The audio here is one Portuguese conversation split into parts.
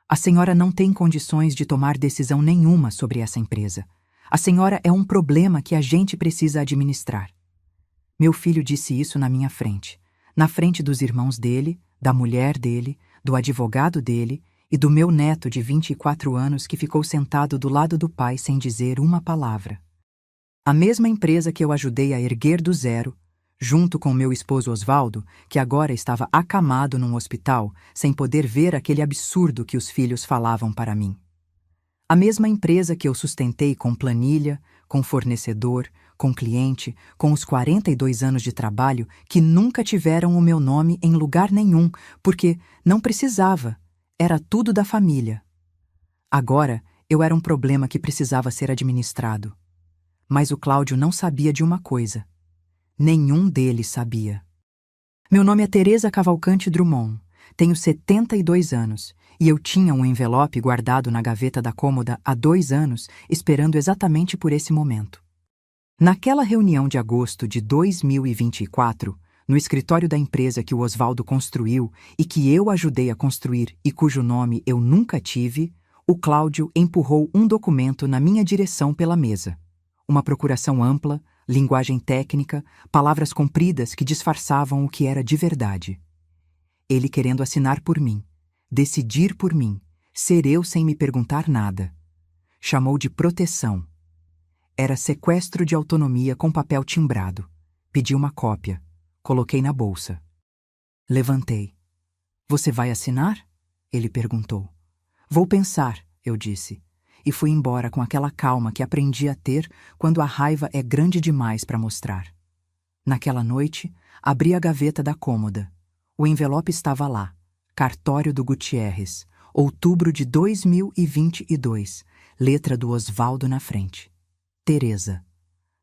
A senhora não tem condições de tomar decisão nenhuma sobre essa empresa. A senhora é um problema que a gente precisa administrar. Meu filho disse isso na minha frente, na frente dos irmãos dele, da mulher dele, do advogado dele e do meu neto de 24 anos que ficou sentado do lado do pai sem dizer uma palavra. A mesma empresa que eu ajudei a erguer do zero, junto com meu esposo Osvaldo, que agora estava acamado num hospital, sem poder ver aquele absurdo que os filhos falavam para mim. A mesma empresa que eu sustentei com planilha, com fornecedor, com cliente, com os 42 anos de trabalho que nunca tiveram o meu nome em lugar nenhum, porque não precisava, era tudo da família. Agora, eu era um problema que precisava ser administrado. Mas o Cláudio não sabia de uma coisa. Nenhum deles sabia. Meu nome é Teresa Cavalcante Drummond, tenho 72 anos e eu tinha um envelope guardado na gaveta da cômoda há 2 anos, esperando exatamente por esse momento. Naquela reunião de agosto de 2024, no escritório da empresa que o Osvaldo construiu e que eu ajudei a construir e cujo nome eu nunca tive, o Cláudio empurrou um documento na minha direção pela mesa. Uma procuração ampla, linguagem técnica, palavras compridas que disfarçavam o que era de verdade. Ele querendo assinar por mim, decidir por mim, ser eu sem me perguntar nada. Chamou de proteção. Era sequestro de autonomia com papel timbrado. Pedi uma cópia. Coloquei na bolsa. Levantei. Você vai assinar? Ele perguntou. Vou pensar, eu disse. E fui embora com aquela calma que aprendi a ter quando a raiva é grande demais para mostrar. Naquela noite, abri a gaveta da cômoda. O envelope estava lá. Cartório do Gutierrez, outubro de 2022, letra do Osvaldo na frente. Teresa.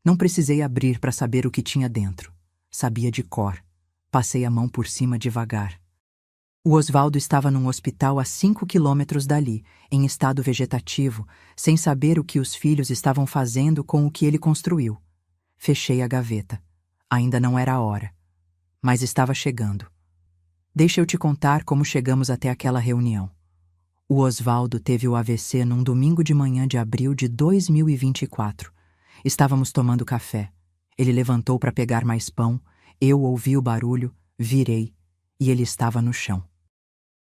Não precisei abrir para saber o que tinha dentro. Sabia de cor. Passei a mão por cima devagar. O Osvaldo estava num hospital a 5 quilômetros dali, em estado vegetativo, sem saber o que os filhos estavam fazendo com o que ele construiu. Fechei a gaveta. Ainda não era a hora. Mas estava chegando. Deixa eu te contar como chegamos até aquela reunião. O Osvaldo teve o AVC num domingo de manhã de abril de 2024. Estávamos tomando café. Ele levantou para pegar mais pão, eu ouvi o barulho, virei, e ele estava no chão.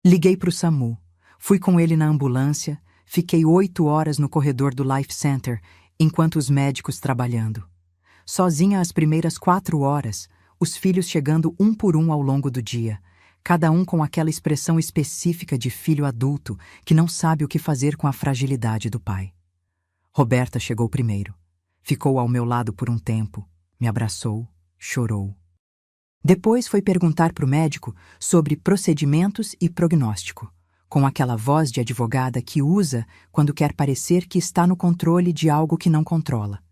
Liguei para o SAMU, fui com ele na ambulância, fiquei 8 horas no corredor do Life Center, enquanto os médicos trabalhando. Sozinha as primeiras 4 horas, os filhos chegando um por um ao longo do dia, cada um com aquela expressão específica de filho adulto que não sabe o que fazer com a fragilidade do pai. Roberta chegou primeiro. Ficou ao meu lado por um tempo, me abraçou, chorou. Depois foi perguntar para o médico sobre procedimentos e prognóstico, com aquela voz de advogada que usa quando quer parecer que está no controle de algo que não controla.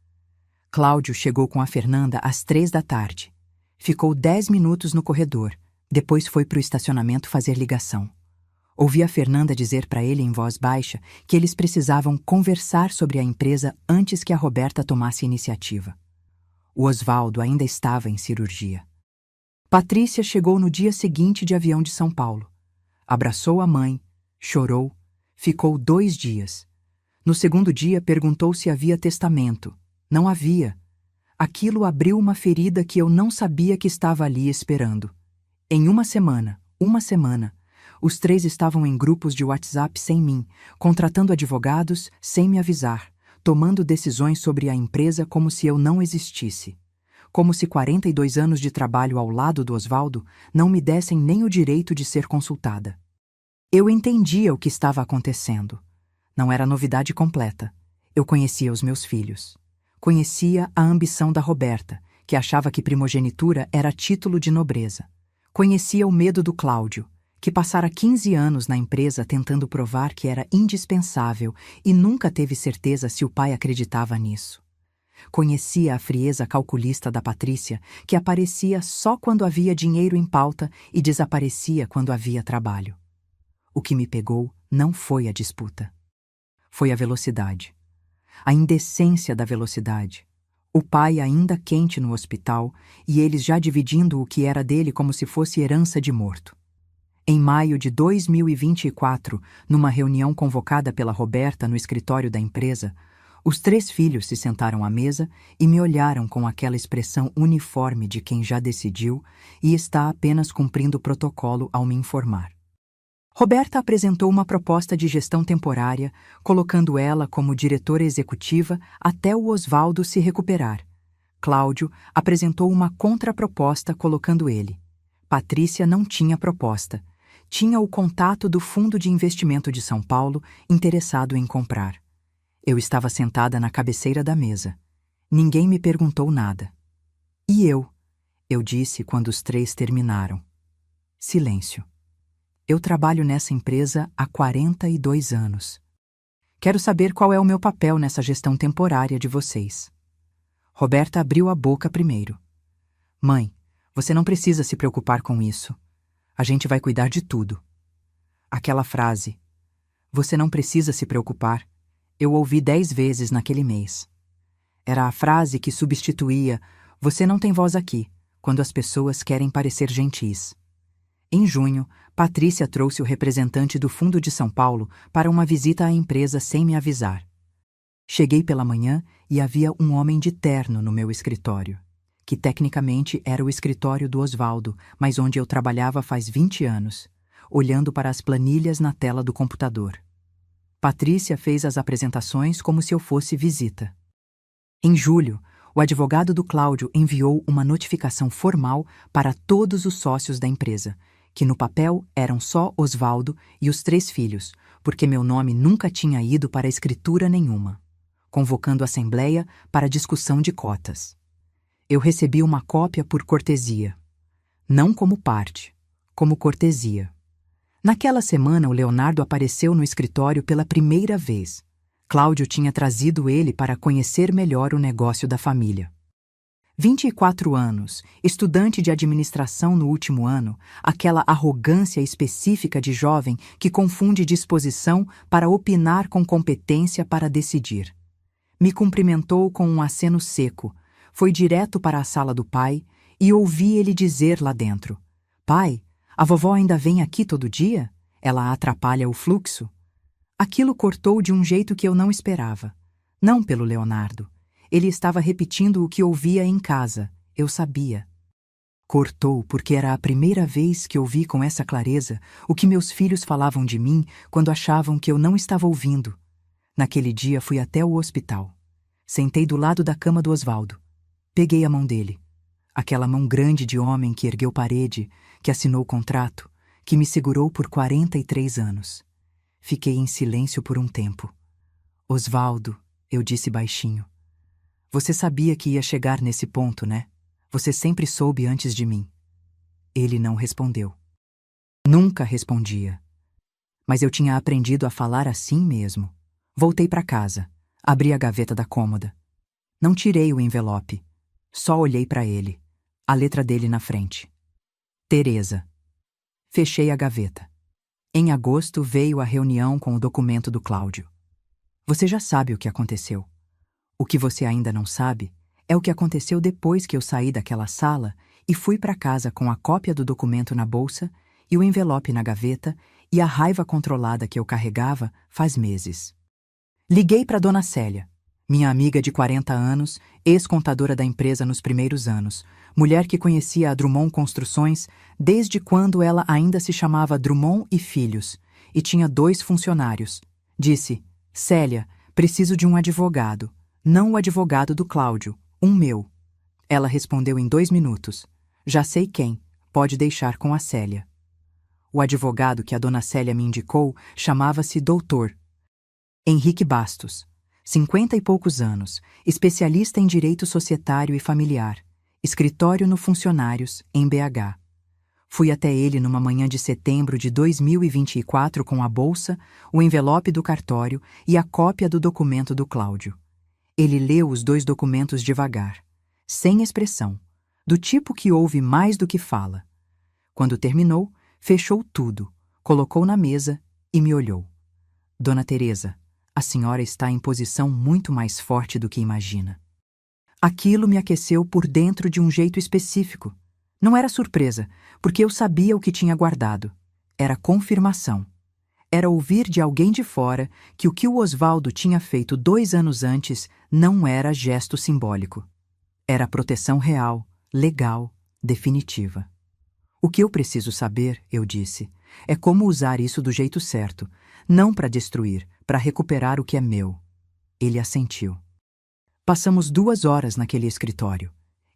Cláudio chegou com a Fernanda às 3 da tarde. Ficou 10 minutos no corredor, depois foi para o estacionamento fazer ligação. Ouvi a Fernanda dizer para ele em voz baixa que eles precisavam conversar sobre a empresa antes que a Roberta tomasse iniciativa. O Osvaldo ainda estava em cirurgia. Patrícia chegou no dia seguinte de avião de São Paulo. Abraçou a mãe, chorou, ficou 2 dias. No segundo dia perguntou se havia testamento. Não havia. Aquilo abriu uma ferida que eu não sabia que estava ali esperando. Em uma semana, os 3 estavam em grupos de WhatsApp sem mim, contratando advogados sem me avisar, tomando decisões sobre a empresa como se eu não existisse. Como se 42 anos de trabalho ao lado do Osvaldo não me dessem nem o direito de ser consultada. Eu entendia o que estava acontecendo. Não era novidade completa. Eu conhecia os meus filhos. Conhecia a ambição da Roberta, que achava que primogenitura era título de nobreza. Conhecia o medo do Cláudio, que passara 15 anos na empresa tentando provar que era indispensável e nunca teve certeza se o pai acreditava nisso. Conhecia a frieza calculista da Patrícia, que aparecia só quando havia dinheiro em pauta e desaparecia quando havia trabalho. O que me pegou não foi a disputa. Foi a velocidade. A indecência da velocidade. O pai ainda quente no hospital e eles já dividindo o que era dele como se fosse herança de morto. Em maio de 2024, numa reunião convocada pela Roberta no escritório da empresa, os 3 filhos se sentaram à mesa e me olharam com aquela expressão uniforme de quem já decidiu e está apenas cumprindo o protocolo ao me informar. Roberta apresentou uma proposta de gestão temporária, colocando ela como diretora executiva até o Osvaldo se recuperar. Cláudio apresentou uma contraproposta, colocando ele. Patrícia não tinha proposta. Tinha o contato do Fundo de Investimento de São Paulo interessado em comprar. Eu estava sentada na cabeceira da mesa. Ninguém me perguntou nada. E eu? Eu disse quando os 3 terminaram. Silêncio. Eu trabalho nessa empresa há 42 anos. Quero saber qual é o meu papel nessa gestão temporária de vocês. Roberta abriu a boca primeiro. Mãe, você não precisa se preocupar com isso. A gente vai cuidar de tudo. Aquela frase, você não precisa se preocupar, eu ouvi 10 vezes naquele mês. Era a frase que substituía você não tem voz aqui, quando as pessoas querem parecer gentis. Em junho, Patrícia trouxe o representante do Fundo de São Paulo para uma visita à empresa sem me avisar. Cheguei pela manhã e havia um homem de terno no meu escritório, que tecnicamente era o escritório do Osvaldo, mas onde eu trabalhava faz 20 anos, olhando para as planilhas na tela do computador. Patrícia fez as apresentações como se eu fosse visita. Em julho, o advogado do Cláudio enviou uma notificação formal para todos os sócios da empresa, que no papel eram só Osvaldo e os 3 filhos, porque meu nome nunca tinha ido para escritura nenhuma, convocando a assembleia para discussão de cotas. Eu recebi uma cópia por cortesia. Não como parte, como cortesia. Naquela semana, o Leonardo apareceu no escritório pela primeira vez. Cláudio tinha trazido ele para conhecer melhor o negócio da família. 24 anos, estudante de administração no último ano, aquela arrogância específica de jovem que confunde disposição para opinar com competência para decidir. Me cumprimentou com um aceno seco, foi direto para a sala do pai e ouvi ele dizer lá dentro: Pai, a vovó ainda vem aqui todo dia? Ela atrapalha o fluxo? Aquilo cortou de um jeito que eu não esperava. Não pelo Leonardo. Ele estava repetindo o que ouvia em casa, eu sabia. Cortou porque era a primeira vez que ouvi com essa clareza o que meus filhos falavam de mim quando achavam que eu não estava ouvindo. Naquele dia fui até o hospital. Sentei do lado da cama do Osvaldo. Peguei a mão dele. Aquela mão grande de homem que ergueu parede, que assinou o contrato, que me segurou por 43 anos. Fiquei em silêncio por um tempo. Osvaldo, eu disse baixinho. Você sabia que ia chegar nesse ponto, né? Você sempre soube antes de mim. Ele não respondeu. Nunca respondia. Mas eu tinha aprendido a falar assim mesmo. Voltei para casa. Abri a gaveta da cômoda. Não tirei o envelope. Só olhei para ele. A letra dele na frente. Teresa. Fechei a gaveta. Em agosto veio a reunião com o documento do Cláudio. Você já sabe o que aconteceu. O que você ainda não sabe é o que aconteceu depois que eu saí daquela sala e fui para casa com a cópia do documento na bolsa e o envelope na gaveta e a raiva controlada que eu carregava faz meses. Liguei para Dona Célia, minha amiga de 40 anos, ex-contadora da empresa nos primeiros anos, mulher que conhecia a Drummond Construções desde quando ela ainda se chamava Drummond e Filhos e tinha 2 funcionários. Disse: Célia, preciso de um advogado. Não o advogado do Cláudio, um meu. Ela respondeu em 2 minutos. Já sei quem, pode deixar com a Célia. O advogado que a Dona Célia me indicou chamava-se Dr. Henrique Bastos, 50 e poucos anos, especialista em direito societário e familiar, escritório no Funcionários, em BH. Fui até ele numa manhã de setembro de 2024 com a bolsa, o envelope do cartório e a cópia do documento do Cláudio. Ele leu os 2 documentos devagar, sem expressão, do tipo que ouve mais do que fala. Quando terminou, fechou tudo, colocou na mesa e me olhou. Dona Teresa, a senhora está em posição muito mais forte do que imagina. Aquilo me aqueceu por dentro de um jeito específico. Não era surpresa, porque eu sabia o que tinha guardado. era confirmação. Era ouvir de alguém de fora que o Osvaldo tinha feito 2 anos antes não era gesto simbólico. Era proteção real, legal, definitiva. O que eu preciso saber, eu disse, é como usar isso do jeito certo, não para destruir, para recuperar o que é meu. Ele assentiu. Passamos 2 horas naquele escritório.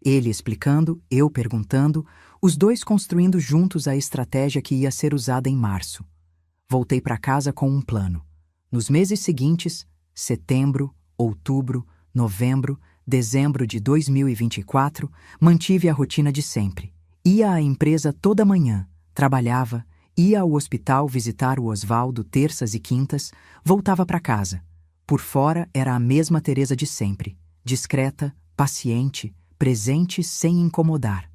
Ele explicando, eu perguntando, os dois construindo juntos a estratégia que ia ser usada em março. Voltei para casa com um plano. Nos meses seguintes, setembro, outubro, novembro, dezembro de 2024, mantive a rotina de sempre. Ia à empresa toda manhã, trabalhava, ia ao hospital visitar o Osvaldo terças e quintas, voltava para casa. Por fora era a mesma Teresa de sempre, discreta, paciente, presente sem incomodar.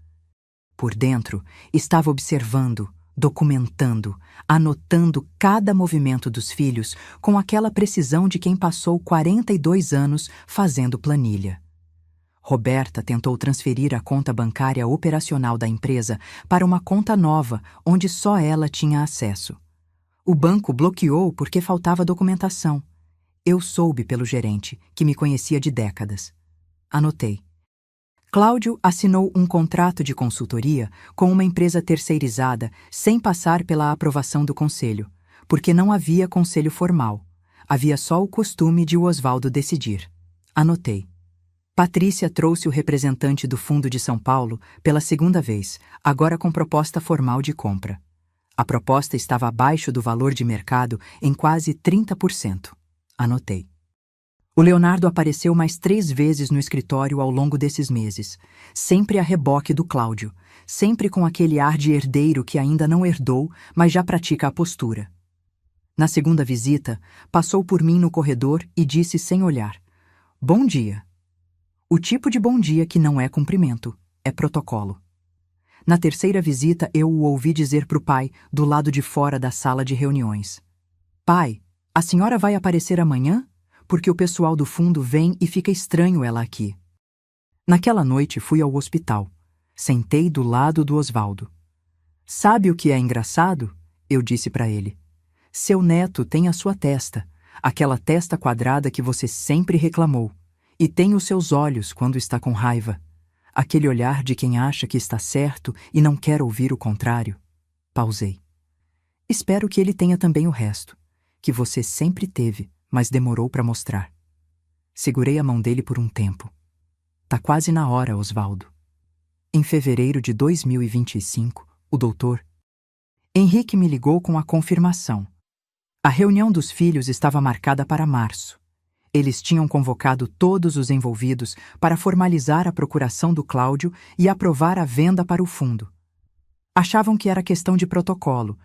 Por dentro, estava observando, documentando, anotando cada movimento dos filhos com aquela precisão de quem passou 42 anos fazendo planilha. Roberta tentou transferir a conta bancária operacional da empresa para uma conta nova, onde só ela tinha acesso. O banco bloqueou porque faltava documentação. Eu soube pelo gerente, que me conhecia de décadas. Anotei. Cláudio assinou um contrato de consultoria com uma empresa terceirizada sem passar pela aprovação do conselho, porque não havia conselho formal. Havia só o costume de o Osvaldo decidir. Anotei. Patrícia trouxe o representante do Fundo de São Paulo pela 2ª vez, agora com proposta formal de compra. A proposta estava abaixo do valor de mercado em quase 30%. Anotei. O Leonardo apareceu mais 3 vezes no escritório ao longo desses meses, sempre a reboque do Cláudio, sempre com aquele ar de herdeiro que ainda não herdou, mas já pratica a postura. Na 2ª visita, passou por mim no corredor e disse sem olhar: "Bom dia." O tipo de bom dia que não é cumprimento, é protocolo. Na 3ª visita, eu o ouvi dizer para o pai, do lado de fora da sala de reuniões: "Pai, a senhora vai aparecer amanhã? Porque o pessoal do fundo vem e fica estranho ela aqui." Naquela noite fui ao hospital. Sentei do lado do Osvaldo. "Sabe o que é engraçado?" Eu disse para ele. "Seu neto tem a sua testa, aquela testa quadrada que você sempre reclamou, e tem os seus olhos quando está com raiva. Aquele olhar de quem acha que está certo e não quer ouvir o contrário." Pausei. "Espero que ele tenha também o resto, que você sempre teve, mas demorou para mostrar." Segurei a mão dele por um tempo. "Tá quase na hora, Osvaldo." Em fevereiro de 2025, o doutor Henrique me ligou com a confirmação. A reunião dos filhos estava marcada para março. Eles tinham convocado todos os envolvidos para formalizar a procuração do Cláudio e aprovar a venda para o fundo. Achavam que era questão de protocolo,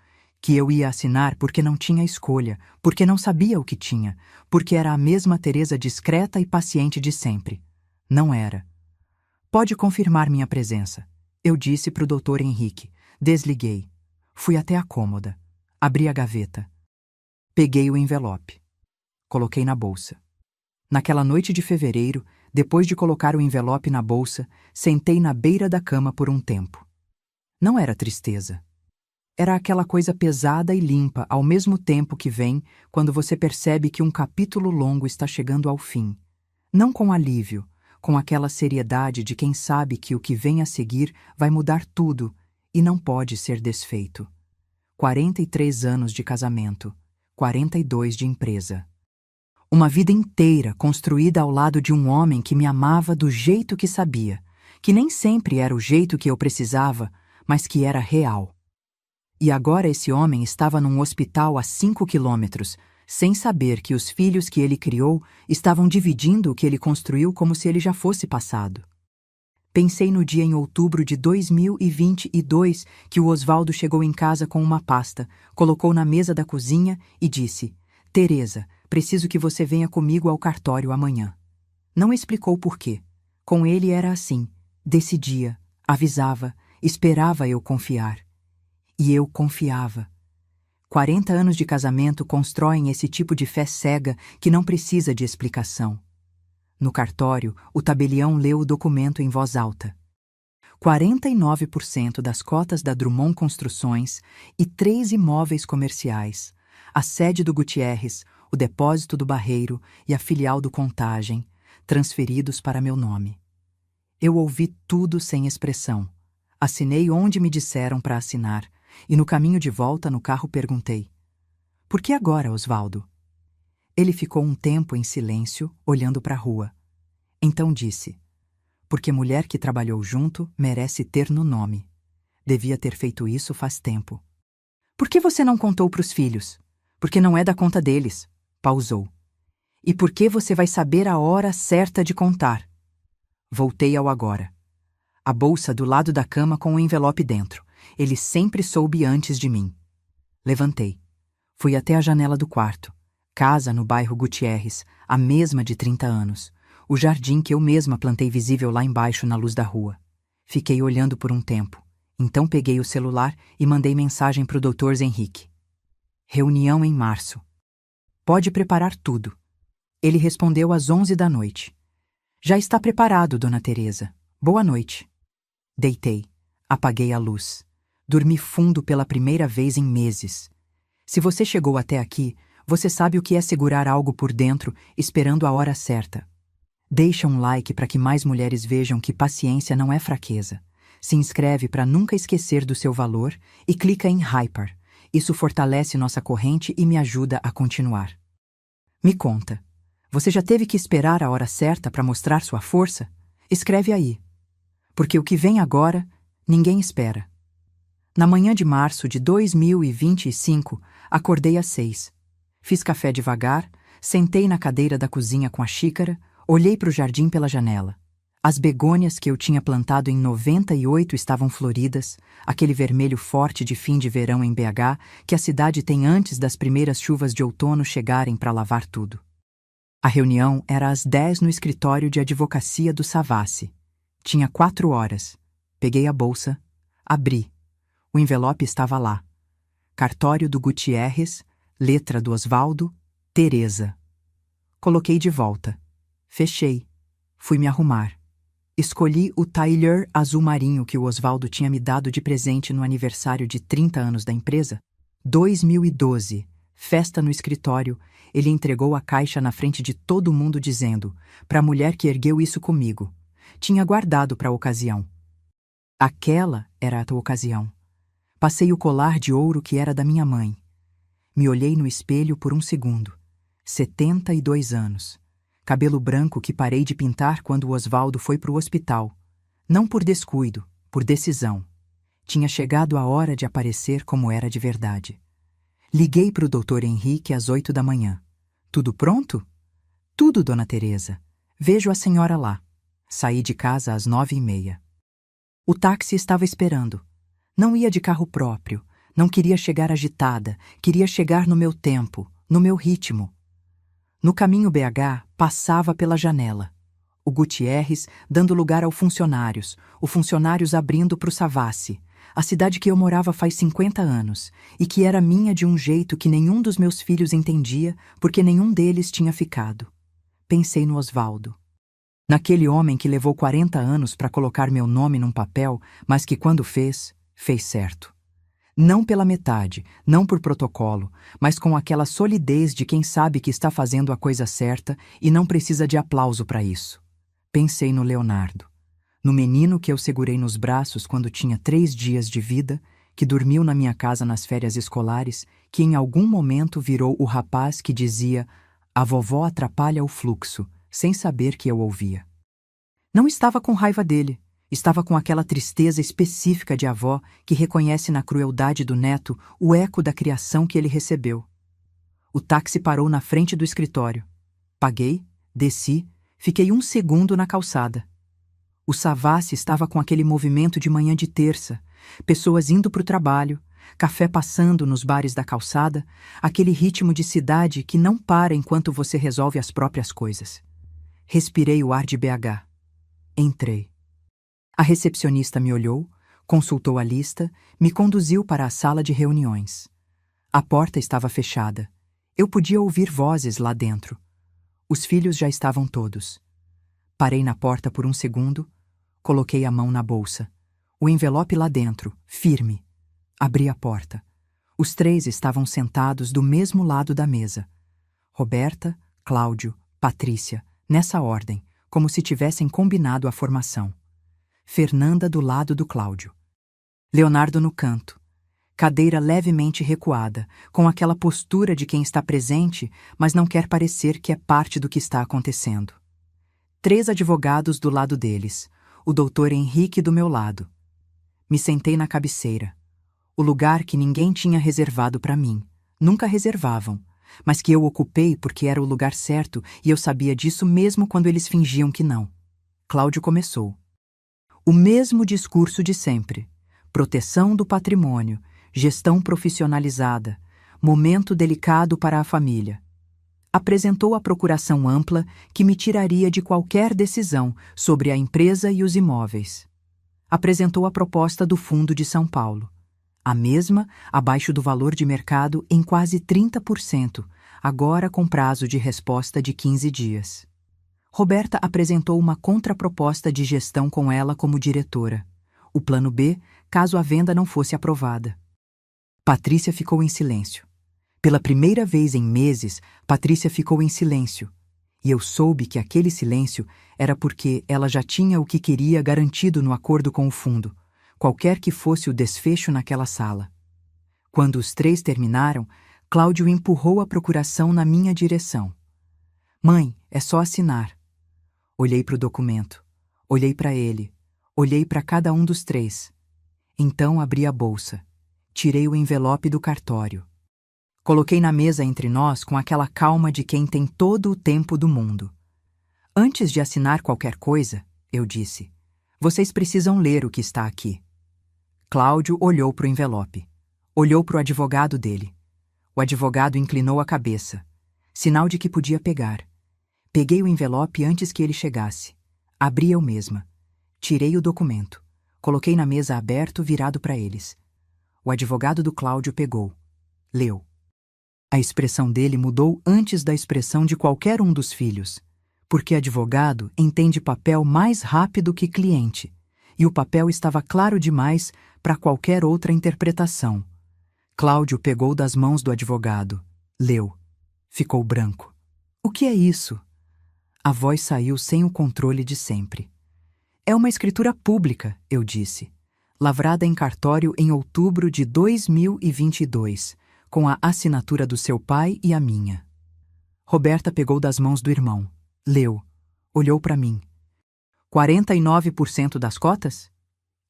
que eu ia assinar porque não tinha escolha, porque não sabia o que tinha, porque era a mesma Teresa discreta e paciente de sempre. Não era. "Pode confirmar minha presença," eu disse para o Dr. Henrique. Desliguei. Fui até a cômoda. Abri a gaveta. Peguei o envelope. Coloquei na bolsa. Naquela noite de fevereiro, depois de colocar o envelope na bolsa, sentei na beira da cama por um tempo. Não era tristeza. Era aquela coisa pesada e limpa ao mesmo tempo que vem quando você percebe que um capítulo longo está chegando ao fim. Não com alívio, com aquela seriedade de quem sabe que o que vem a seguir vai mudar tudo e não pode ser desfeito. 43 anos de casamento, 42 de empresa. Uma vida inteira construída ao lado de um homem que me amava do jeito que sabia, que nem sempre era o jeito que eu precisava, mas que era real. E agora esse homem estava num hospital a 5 quilômetros, sem saber que os filhos que ele criou estavam dividindo o que ele construiu como se ele já fosse passado. Pensei no dia em outubro de 2022 que o Osvaldo chegou em casa com uma pasta, colocou na mesa da cozinha e disse: "Teresa, preciso que você venha comigo ao cartório amanhã." Não explicou por quê. Com ele era assim. Decidia, avisava, esperava eu confiar. E eu confiava. 40 anos de casamento constroem esse tipo de fé cega que não precisa de explicação. No cartório, o tabelião leu o documento em voz alta. 49% das cotas da Drummond Construções e 3 imóveis comerciais, a sede do Gutierrez, o depósito do Barreiro e a filial do Contagem, transferidos para meu nome. Eu ouvi tudo sem expressão. Assinei onde me disseram para assinar e no caminho de volta no carro perguntei: "Por que agora, Osvaldo?" Ele ficou um tempo em silêncio, olhando para a rua. Então disse: "Porque mulher que trabalhou junto merece ter no nome. Devia ter feito isso faz tempo." "Por que você não contou para os filhos?" "Porque não é da conta deles." Pausou. "E por que você vai saber a hora certa de contar?" Voltei ao agora. A bolsa do lado da cama com o envelope dentro. Ele sempre soube antes de mim. Levantei. Fui até a janela do quarto. Casa no bairro Gutierrez, a mesma de 30 anos. O jardim que eu mesma plantei visível lá embaixo na luz da rua. Fiquei olhando por um tempo. Então peguei o celular e mandei mensagem para o Dr. Henrique. "Reunião em março. Pode preparar tudo." Ele respondeu às 11 da noite. "Já está preparado, Dona Teresa. Boa noite." Deitei. Apaguei a luz. Dormi fundo pela primeira vez em meses. Se você chegou até aqui, você sabe o que é segurar algo por dentro, esperando a hora certa. Deixa um like para que mais mulheres vejam que paciência não é fraqueza. Se inscreve para nunca esquecer do seu valor e clica em Hyper. Isso fortalece nossa corrente e me ajuda a continuar. Me conta, você já teve que esperar a hora certa para mostrar sua força? Escreve aí. Porque o que vem agora, ninguém espera. Na manhã de março de 2025, acordei às 6. Fiz café devagar, sentei na cadeira da cozinha com a xícara, olhei para o jardim pela janela. As begônias que eu tinha plantado em 98 estavam floridas, aquele vermelho forte de fim de verão em BH que a cidade tem antes das primeiras chuvas de outono chegarem para lavar tudo. A reunião era às 10 no escritório de advocacia do Savassi. Tinha 4 horas. Peguei a bolsa, abri. O envelope estava lá. Cartório do Gutierrez, letra do Osvaldo, Teresa. Coloquei de volta. Fechei. Fui me arrumar. Escolhi o tailleur azul marinho que o Osvaldo tinha me dado de presente no aniversário de 30 anos da empresa. 2012. Festa no escritório. Ele entregou a caixa na frente de todo mundo dizendo: "Para a mulher que ergueu isso comigo." Tinha guardado para a ocasião. Aquela era a tua ocasião. Passei o colar de ouro que era da minha mãe. Me olhei no espelho por um segundo. 72 anos. Cabelo branco que parei de pintar quando o Osvaldo foi para o hospital. Não por descuido, por decisão. Tinha chegado a hora de aparecer como era de verdade. Liguei para o Dr. Henrique às 8 da manhã. "Tudo pronto?" "Tudo, Dona Teresa. Vejo a senhora lá." Saí de casa às 9h30. O táxi estava esperando. Não ia de carro próprio. Não queria chegar agitada. Queria chegar no meu tempo, no meu ritmo. No caminho BH, passava pela janela. O Gutierrez dando lugar aos funcionários abrindo para o Savassi, a cidade que eu morava faz 50 anos, e que era minha de um jeito que nenhum dos meus filhos entendia, porque nenhum deles tinha ficado. Pensei no Osvaldo. Naquele homem que levou 40 anos para colocar meu nome num papel, mas que quando fez, fez certo. Não pela metade, não por protocolo, mas com aquela solidez de quem sabe que está fazendo a coisa certa e não precisa de aplauso para isso. Pensei no Leonardo, no menino que eu segurei nos braços quando tinha 3 dias de vida, que dormiu na minha casa nas férias escolares, que em algum momento virou o rapaz que dizia: "A vovó atrapalha o fluxo", sem saber que eu ouvia. Não estava com raiva dele. Estava com aquela tristeza específica de avó que reconhece na crueldade do neto o eco da criação que ele recebeu. O táxi parou na frente do escritório. Paguei, desci, fiquei 1 segundo na calçada. O Savassi estava com aquele movimento de manhã de terça, pessoas indo para o trabalho, café passando nos bares da calçada, aquele ritmo de cidade que não para enquanto você resolve as próprias coisas. Respirei o ar de BH. Entrei. A recepcionista me olhou, consultou a lista, me conduziu para a sala de reuniões. A porta estava fechada. Eu podia ouvir vozes lá dentro. Os filhos já estavam todos. Parei na porta por 1 segundo, coloquei a mão na bolsa. O envelope lá dentro, firme. Abri a porta. Os três estavam sentados do mesmo lado da mesa. Roberta, Cláudio, Patrícia, nessa ordem, como se tivessem combinado a formação. Fernanda do lado do Cláudio. Leonardo no canto. Cadeira levemente recuada, com aquela postura de quem está presente, mas não quer parecer que é parte do que está acontecendo. 3 advogados do lado deles, o doutor Henrique do meu lado. Me sentei na cabeceira. O lugar que ninguém tinha reservado para mim. Nunca reservavam, mas que eu ocupei porque era o lugar certo e eu sabia disso mesmo quando eles fingiam que não. Cláudio começou. O mesmo discurso de sempre. Proteção do patrimônio, gestão profissionalizada, momento delicado para a família. Apresentou a procuração ampla que me tiraria de qualquer decisão sobre a empresa e os imóveis. Apresentou a proposta do Fundo de São Paulo. A mesma, abaixo do valor de mercado em quase 30%, agora com prazo de resposta de 15 dias. Roberta apresentou uma contraproposta de gestão com ela como diretora. O plano B, caso a venda não fosse aprovada. Patrícia ficou em silêncio. Pela primeira vez em meses, Patrícia ficou em silêncio. E eu soube que aquele silêncio era porque ela já tinha o que queria garantido no acordo com o fundo, qualquer que fosse o desfecho naquela sala. Quando os 3 terminaram, Cláudio empurrou a procuração na minha direção. Mãe, é só assinar. Olhei para o documento. Olhei para ele. Olhei para cada um dos 3. Então abri a bolsa. Tirei o envelope do cartório. Coloquei na mesa entre nós com aquela calma de quem tem todo o tempo do mundo. Antes de assinar qualquer coisa, eu disse, vocês precisam ler o que está aqui. Cláudio olhou para o envelope. Olhou para o advogado dele. O advogado inclinou a cabeça, sinal de que podia pegar. Peguei o envelope antes que ele chegasse. Abri eu mesma. Tirei o documento. Coloquei na mesa aberto, virado para eles. O advogado do Cláudio pegou. Leu. A expressão dele mudou antes da expressão de qualquer um dos filhos, porque advogado entende papel mais rápido que cliente, e o papel estava claro demais para qualquer outra interpretação. Cláudio pegou das mãos do advogado. Leu. Ficou branco. O que é isso? A voz saiu sem o controle de sempre. É uma escritura pública, eu disse. Lavrada em cartório em outubro de 2022, com a assinatura do seu pai e a minha. Roberta pegou das mãos do irmão. Leu. Olhou para mim. 49% das cotas?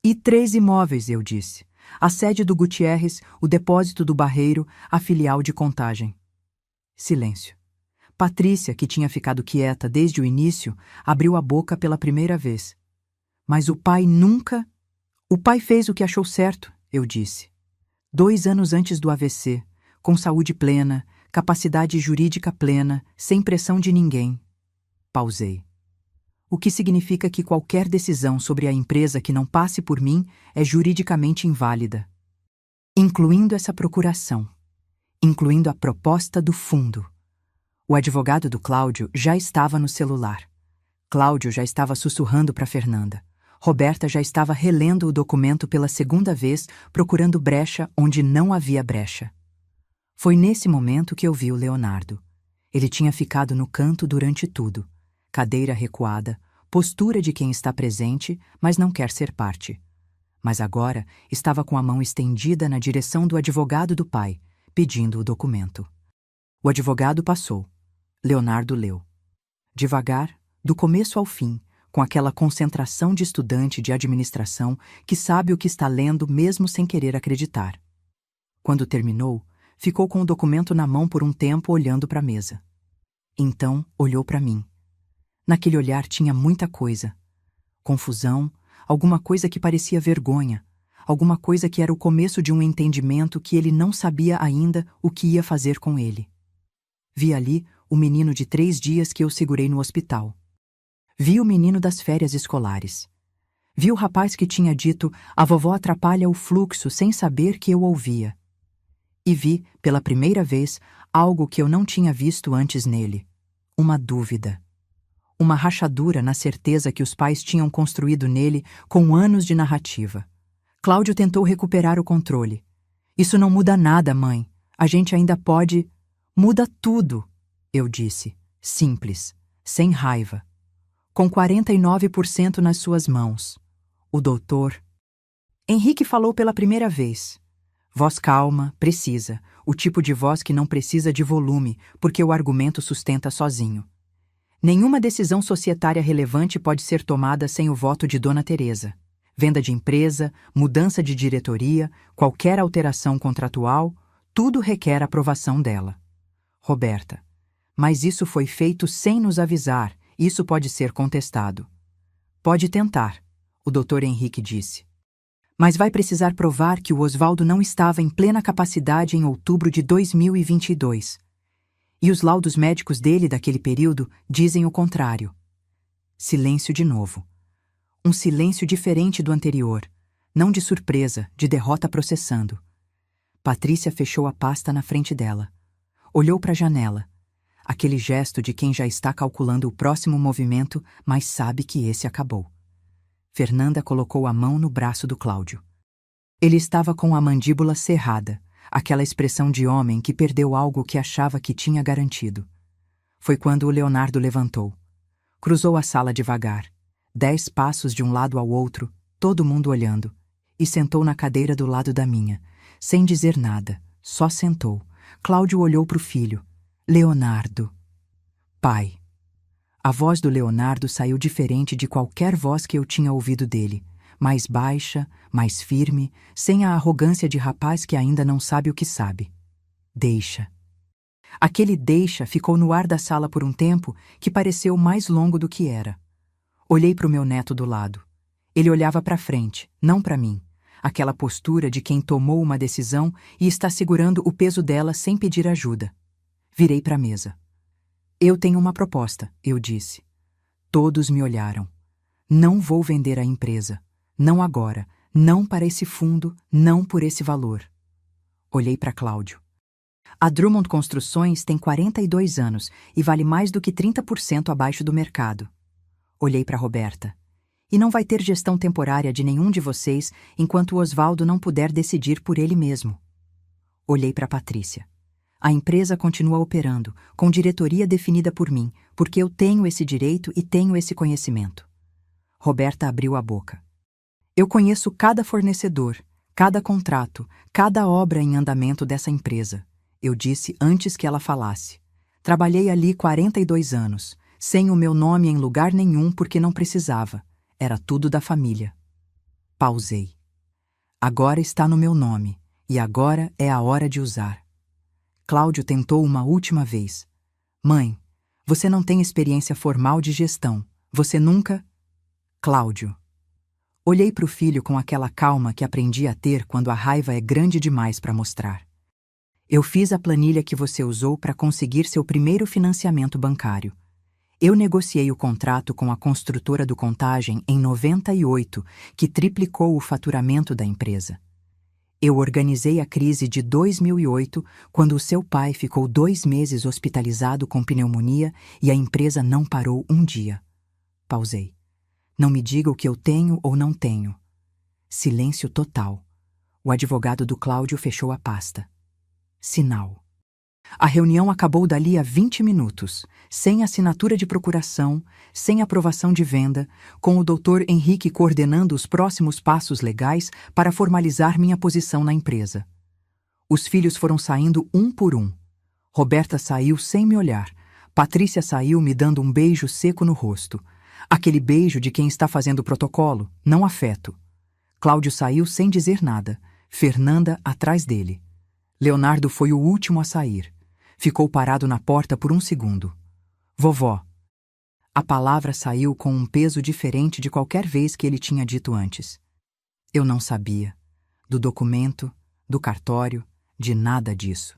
E 3 imóveis, eu disse. A sede do Gutierrez, o depósito do Barreiro, a filial de Contagem. Silêncio. Patrícia, que tinha ficado quieta desde o início, abriu a boca pela primeira vez. Mas o pai nunca... O pai fez o que achou certo, eu disse. 2 anos antes do AVC, com saúde plena, capacidade jurídica plena, sem pressão de ninguém. Pausei. O que significa que qualquer decisão sobre a empresa que não passe por mim é juridicamente inválida. Incluindo essa procuração. Incluindo a proposta do fundo. O advogado do Cláudio já estava no celular. Cláudio já estava sussurrando para Fernanda. Roberta já estava relendo o documento pela 2ª vez, procurando brecha onde não havia brecha. Foi nesse momento que eu vi o Leonardo. Ele tinha ficado no canto durante tudo. Cadeira recuada, postura de quem está presente, mas não quer ser parte. Mas agora estava com a mão estendida na direção do advogado do pai, pedindo o documento. O advogado passou. Leonardo leu. Devagar, do começo ao fim, com aquela concentração de estudante de administração que sabe o que está lendo mesmo sem querer acreditar. Quando terminou, ficou com o documento na mão por um tempo olhando para a mesa. Então, olhou para mim. Naquele olhar tinha muita coisa. Confusão, alguma coisa que parecia vergonha, alguma coisa que era o começo de um entendimento que ele não sabia ainda o que ia fazer com ele. Vi ali o menino de 3 dias que eu segurei no hospital. Vi o menino das férias escolares. Vi o rapaz que tinha dito "a vovó atrapalha o fluxo" sem saber que eu ouvia. E vi, pela primeira vez, algo que eu não tinha visto antes nele. Uma dúvida. Uma rachadura na certeza que os pais tinham construído nele com anos de narrativa. Cláudio tentou recuperar o controle. Isso não muda nada, mãe. A gente ainda pode... Muda tudo, eu disse, simples, sem raiva. Com 49% nas suas mãos. O doutor... Henrique falou pela primeira vez. Voz calma, precisa, o tipo de voz que não precisa de volume, porque o argumento sustenta sozinho. Nenhuma decisão societária relevante pode ser tomada sem o voto de Dona Teresa. Venda de empresa, mudança de diretoria, qualquer alteração contratual, tudo requer aprovação dela. Roberta. Mas isso foi feito sem nos avisar, isso pode ser contestado. Pode tentar, o Dr. Henrique disse. Mas vai precisar provar que o Osvaldo não estava em plena capacidade em outubro de 2022. E os laudos médicos dele daquele período dizem o contrário. Silêncio de novo. Um silêncio diferente do anterior, não de surpresa, de derrota processando. Patrícia fechou a pasta na frente dela. Olhou para a janela. Aquele gesto de quem já está calculando o próximo movimento, mas sabe que esse acabou. Fernanda colocou a mão no braço do Cláudio. Ele estava com a mandíbula cerrada, aquela expressão de homem que perdeu algo que achava que tinha garantido. Foi quando o Leonardo levantou. Cruzou a sala devagar, 10 passos de um lado ao outro, todo mundo olhando, e sentou na cadeira do lado da minha, sem dizer nada, só sentou. Cláudio olhou para o filho. Leonardo. Pai. A voz do Leonardo saiu diferente de qualquer voz que eu tinha ouvido dele, mais baixa, mais firme, sem a arrogância de rapaz que ainda não sabe o que sabe. Deixa. Aquele deixa ficou no ar da sala por um tempo que pareceu mais longo do que era. Olhei para o meu neto do lado. Ele olhava para frente, não para mim. Aquela postura de quem tomou uma decisão e está segurando o peso dela sem pedir ajuda. Virei para a mesa. Eu tenho uma proposta, eu disse. Todos me olharam. Não vou vender a empresa. Não agora. Não para esse fundo. Não por esse valor. Olhei para Cláudio. A Drummond Construções tem 42 anos e vale mais do que 30% abaixo do mercado. Olhei para Roberta. E não vai ter gestão temporária de nenhum de vocês enquanto o Osvaldo não puder decidir por ele mesmo. Olhei para Patrícia. A empresa continua operando, com diretoria definida por mim, porque eu tenho esse direito e tenho esse conhecimento. Roberta abriu a boca. Eu conheço cada fornecedor, cada contrato, cada obra em andamento dessa empresa. Eu disse antes que ela falasse. Trabalhei ali 42 anos, sem o meu nome em lugar nenhum porque não precisava. Era tudo da família. Pausei. Agora está no meu nome, e agora é a hora de usar. Cláudio tentou uma última vez. Mãe, você não tem experiência formal de gestão. Você nunca... Cláudio. Olhei para o filho com aquela calma que aprendi a ter quando a raiva é grande demais para mostrar. Eu fiz a planilha que você usou para conseguir seu primeiro financiamento bancário. Eu negociei o contrato com a construtora do Contagem em 98, que triplicou o faturamento da empresa. Eu organizei a crise de 2008, quando o seu pai ficou 2 meses hospitalizado com pneumonia e a empresa não parou um dia. Pausei. Não me diga o que eu tenho ou não tenho. Silêncio total. O advogado do Cláudio fechou a pasta. Sinal. A reunião acabou dali a 20 minutos, sem assinatura de procuração, sem aprovação de venda, com o Dr. Henrique coordenando os próximos passos legais para formalizar minha posição na empresa. Os filhos foram saindo um por um. Roberta saiu sem me olhar. Patrícia saiu me dando um beijo seco no rosto. Aquele beijo de quem está fazendo protocolo, não afeto. Cláudio saiu sem dizer nada, Fernanda atrás dele. Leonardo foi o último a sair. Ficou parado na porta por um segundo. Vovó. A palavra saiu com um peso diferente de qualquer vez que ele tinha dito antes. Eu não sabia. Do documento, do cartório, de nada disso.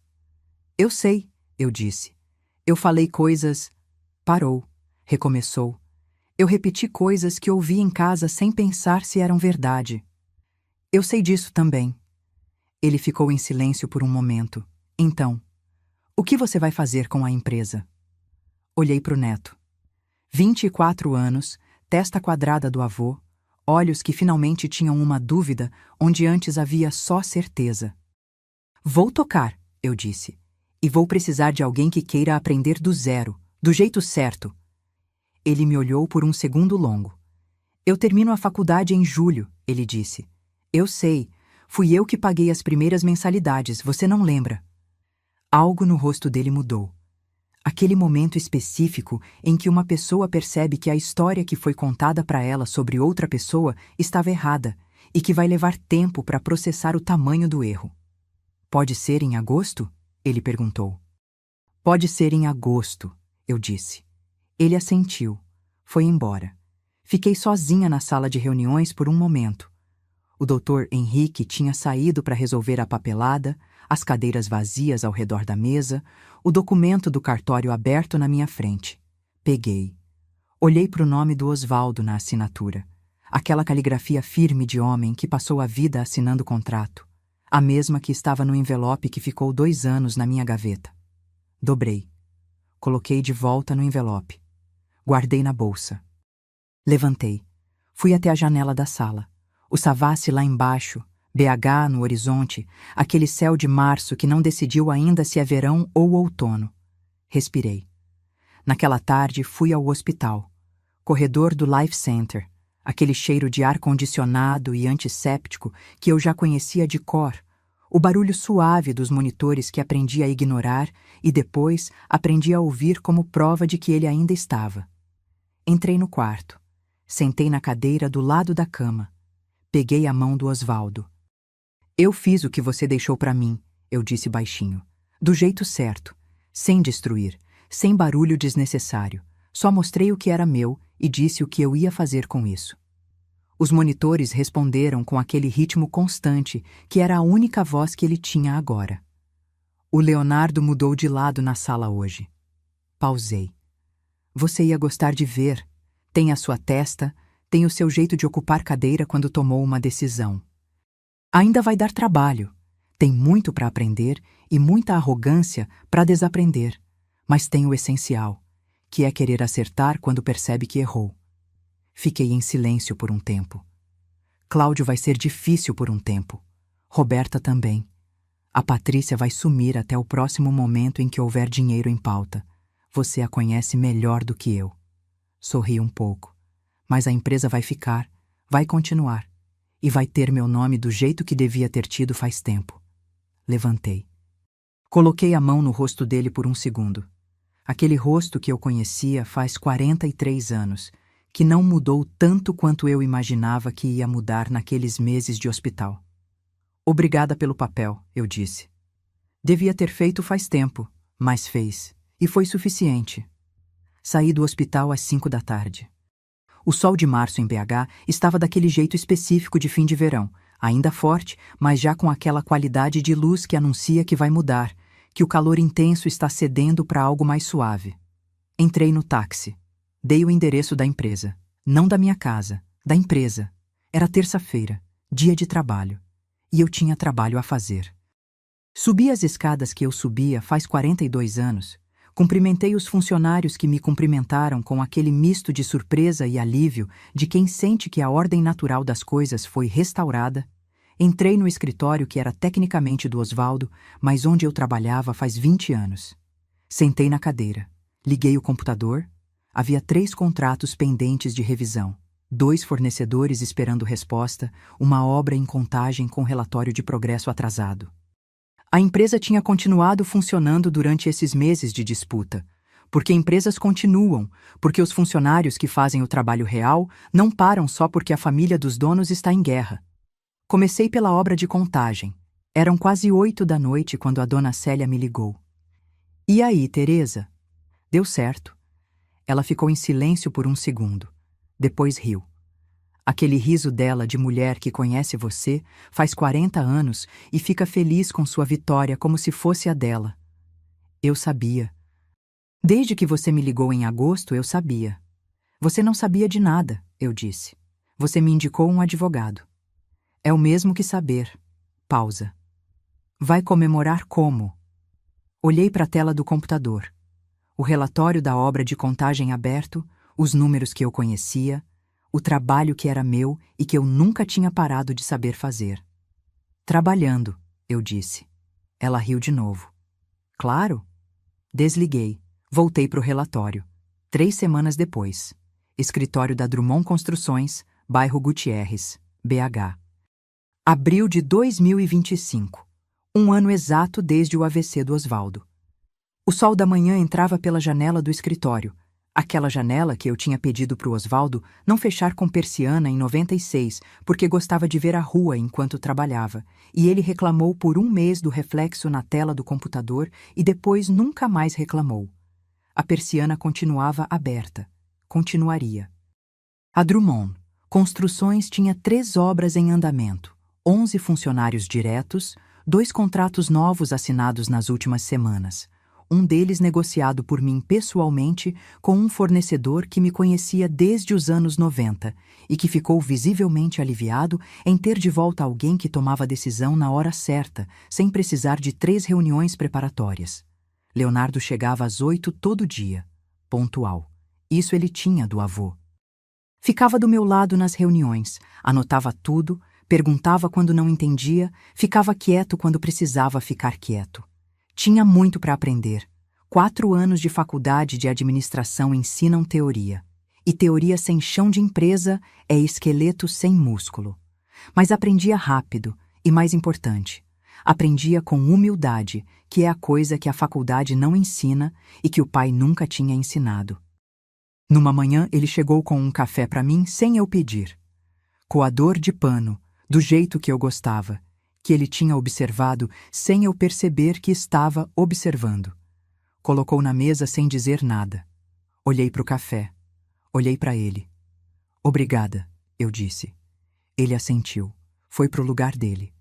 Eu sei, eu disse. Eu falei coisas... Parou. Recomeçou. Eu repeti coisas que ouvi em casa sem pensar se eram verdade. Eu sei disso também. Ele ficou em silêncio por um momento. Então... O que você vai fazer com a empresa? Olhei para o neto. 24 anos, testa quadrada do avô, Olhos que finalmente tinham uma dúvida onde antes havia só certeza. Vou tocar, eu disse. E vou precisar de alguém que queira aprender do zero, do jeito certo. Ele me olhou por um segundo longo. Eu termino a faculdade em julho, ele disse. Eu sei. Fui eu que paguei as primeiras mensalidades, você não lembra? Algo no rosto dele mudou. Aquele momento específico em que uma pessoa percebe que a história que foi contada para ela sobre outra pessoa estava errada e que vai levar tempo para processar o tamanho do erro. Pode ser em agosto? Ele perguntou. Pode ser em agosto, eu disse. Ele assentiu. Foi embora. Fiquei sozinha na sala de reuniões por um momento. O Dr. Henrique tinha saído para resolver a papelada, as cadeiras vazias ao redor da mesa, o documento do cartório aberto na minha frente. Peguei. Olhei para o nome do Osvaldo na assinatura. Aquela caligrafia firme de homem que passou a vida assinando contrato. A mesma que estava no envelope que ficou 2 anos na minha gaveta. Dobrei. Coloquei de volta no envelope. Guardei na bolsa. Levantei. Fui até a janela da sala. O Savassi lá embaixo, BH no horizonte, aquele céu de março que não decidiu ainda se é verão ou outono. Respirei. Naquela tarde fui ao hospital. Corredor do Life Center, aquele cheiro de ar-condicionado e antisséptico que eu já conhecia de cor, o barulho suave dos monitores que aprendi a ignorar e depois aprendi a ouvir como prova de que ele ainda estava. Entrei no quarto. Sentei na cadeira do lado da cama. Peguei a mão do Osvaldo. Eu fiz o que você deixou para mim, eu disse baixinho. Do jeito certo, sem destruir, sem barulho desnecessário. Só mostrei o que era meu e disse o que eu ia fazer com isso. Os monitores responderam com aquele ritmo constante que era a única voz que ele tinha agora. O Leonardo mudou de lado na sala hoje. Pausei. Você ia gostar de ver. Tem a sua testa, tem o seu jeito de ocupar cadeira quando tomou uma decisão. Ainda vai dar trabalho. Tem muito para aprender e muita arrogância para desaprender. Mas tem o essencial, que é querer acertar quando percebe que errou. Fiquei em silêncio por um tempo. Cláudio vai ser difícil por um tempo. Roberta também. A Patrícia vai sumir até o próximo momento em que houver dinheiro em pauta. Você a conhece melhor do que eu. Sorri um pouco. Mas a empresa vai ficar, vai continuar. E vai ter meu nome do jeito que devia ter tido faz tempo. Levantei. Coloquei a mão no rosto dele por um segundo. Aquele rosto que eu conhecia faz 43 anos, que não mudou tanto quanto eu imaginava que ia mudar naqueles meses de hospital. Obrigada pelo papel, eu disse. Devia ter feito faz tempo, mas fez. E foi suficiente. Saí do hospital às 5 da tarde. O sol de março em BH estava daquele jeito específico de fim de verão, ainda forte, mas já com aquela qualidade de luz que anuncia que vai mudar, que o calor intenso está cedendo para algo mais suave. Entrei no táxi. Dei o endereço da empresa. Não da minha casa, da empresa. Era terça-feira, dia de trabalho. E eu tinha trabalho a fazer. Subi as escadas que eu subia faz 42 anos. Cumprimentei os funcionários que me cumprimentaram com aquele misto de surpresa e alívio de quem sente que a ordem natural das coisas foi restaurada. Entrei no escritório que era tecnicamente do Osvaldo, mas onde eu trabalhava faz 20 anos. Sentei na cadeira. Liguei o computador. Havia 3 contratos pendentes de revisão. 2 fornecedores esperando resposta, uma obra em contagem com relatório de progresso atrasado. A empresa tinha continuado funcionando durante esses meses de disputa, porque empresas continuam, porque os funcionários que fazem o trabalho real não param só porque a família dos donos está em guerra. Comecei pela obra de contagem. Eram quase 8 da noite quando a dona Célia me ligou. E aí, Teresa? Deu certo. Ela ficou em silêncio por um segundo. Depois riu. Aquele riso dela de mulher que conhece você faz 40 anos e fica feliz com sua vitória como se fosse a dela. Eu sabia. Desde que você me ligou em agosto, eu sabia. Você não sabia de nada, eu disse. Você me indicou um advogado. É o mesmo que saber. Pausa. Vai comemorar como? Olhei para a tela do computador. O relatório da obra de contagem aberto, os números que eu conhecia, o trabalho que era meu e que eu nunca tinha parado de saber fazer. Trabalhando, eu disse. Ela riu de novo. Claro. Desliguei. Voltei para o relatório. 3 semanas depois. Escritório da Drummond Construções, bairro Gutierrez, BH. Abril de 2025. Um ano exato desde o AVC do Osvaldo. O sol da manhã entrava pela janela do escritório. Aquela janela que eu tinha pedido para o Osvaldo não fechar com persiana em 96, porque gostava de ver a rua enquanto trabalhava, e ele reclamou por 1 mês do reflexo na tela do computador e depois nunca mais reclamou. A persiana continuava aberta. Continuaria. A Drummond Construções tinha 3 obras em andamento, 11 funcionários diretos, 2 contratos novos assinados nas últimas semanas. Um deles negociado por mim pessoalmente com um fornecedor que me conhecia desde os anos 90 e que ficou visivelmente aliviado em ter de volta alguém que tomava a decisão na hora certa, sem precisar de 3 reuniões preparatórias. Leonardo chegava às 8 todo dia, pontual. Isso ele tinha do avô. Ficava do meu lado nas reuniões, anotava tudo, perguntava quando não entendia, ficava quieto quando precisava ficar quieto. Tinha muito para aprender. 4 anos de faculdade de administração ensinam teoria. E teoria sem chão de empresa é esqueleto sem músculo. Mas aprendia rápido e, mais importante, aprendia com humildade, que é a coisa que a faculdade não ensina e que o pai nunca tinha ensinado. Numa manhã, ele chegou com um café para mim sem eu pedir. Coador de pano, do jeito que eu gostava, que ele tinha observado sem eu perceber que estava observando. Colocou na mesa sem dizer nada. Olhei para o café. Olhei para ele. Obrigada, eu disse. Ele assentiu. Foi para o lugar dele.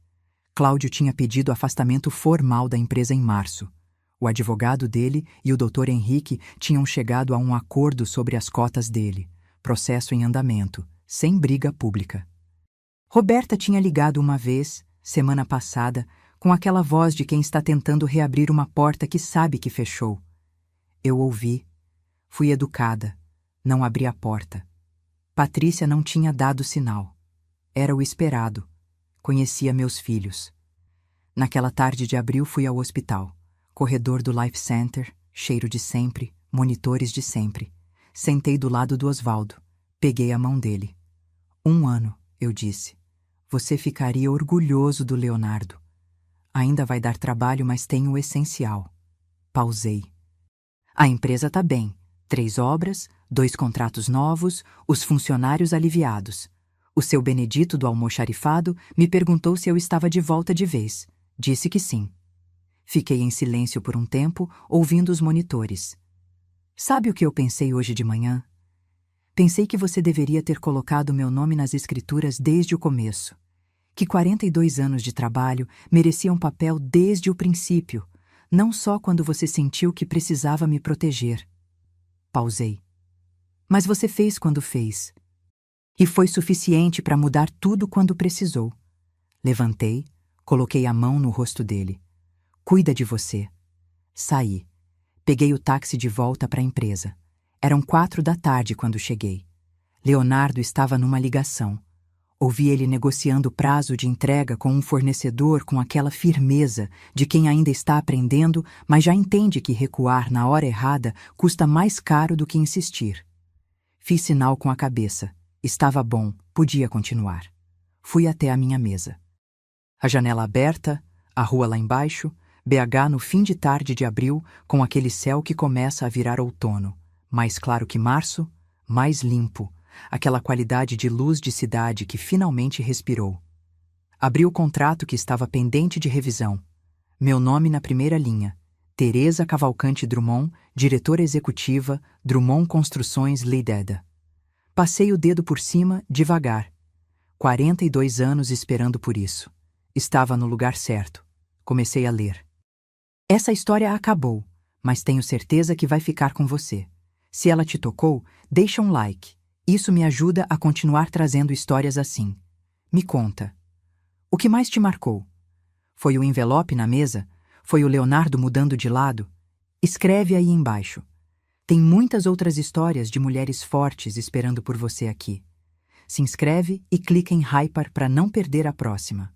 Cláudio tinha pedido afastamento formal da empresa em março. O advogado dele e o Dr. Henrique tinham chegado a um acordo sobre as cotas dele. Processo em andamento, sem briga pública. Roberta tinha ligado uma vez, semana passada, com aquela voz de quem está tentando reabrir uma porta que sabe que fechou. Eu ouvi. Fui educada. Não abri a porta. Patrícia não tinha dado sinal. Era o esperado. Conhecia meus filhos. Naquela tarde de abril fui ao hospital. Corredor do Life Center, cheiro de sempre, monitores de sempre. Sentei do lado do Osvaldo. Peguei a mão dele. 1 ano, eu disse. Você ficaria orgulhoso do Leonardo. Ainda vai dar trabalho, mas tem o essencial. Pausei. A empresa tá bem. 3 obras, 2 contratos novos, os funcionários aliviados. O seu Benedito do almoxarifado me perguntou se eu estava de volta de vez. Disse que sim. Fiquei em silêncio por um tempo, ouvindo os monitores. Sabe o que eu pensei hoje de manhã? Pensei que você deveria ter colocado meu nome nas escrituras desde o começo. Que 42 anos de trabalho mereciam papel desde o princípio, não só quando você sentiu que precisava me proteger. Pausei. Mas você fez quando fez. E foi suficiente para mudar tudo quando precisou. Levantei, coloquei a mão no rosto dele. Cuida de você. Saí. Peguei o táxi de volta para a empresa. Eram 4 da tarde quando cheguei. Leonardo estava numa ligação. Ouvi ele negociando prazo de entrega com um fornecedor com aquela firmeza de quem ainda está aprendendo, mas já entende que recuar na hora errada custa mais caro do que insistir. Fiz sinal com a cabeça. Estava bom, podia continuar. Fui até a minha mesa. A janela aberta, a rua lá embaixo, BH no fim de tarde de abril, com aquele céu que começa a virar outono. Mais claro que março, mais limpo. Aquela qualidade de luz de cidade que finalmente respirou. Abri o contrato que estava pendente de revisão. Meu nome na primeira linha. Teresa Cavalcante Drummond, diretora executiva, Drummond Construções Ltd. Passei o dedo por cima, devagar. 42 anos esperando por isso. Estava no lugar certo. Comecei a ler. Essa história acabou, mas tenho certeza que vai ficar com você. Se ela te tocou, deixa um like. Isso me ajuda a continuar trazendo histórias assim. Me conta. O que mais te marcou? Foi o envelope na mesa? Foi o Leonardo mudando de lado? Escreve aí embaixo. Tem muitas outras histórias de mulheres fortes esperando por você aqui. Se inscreve e clica em Hyper para não perder a próxima.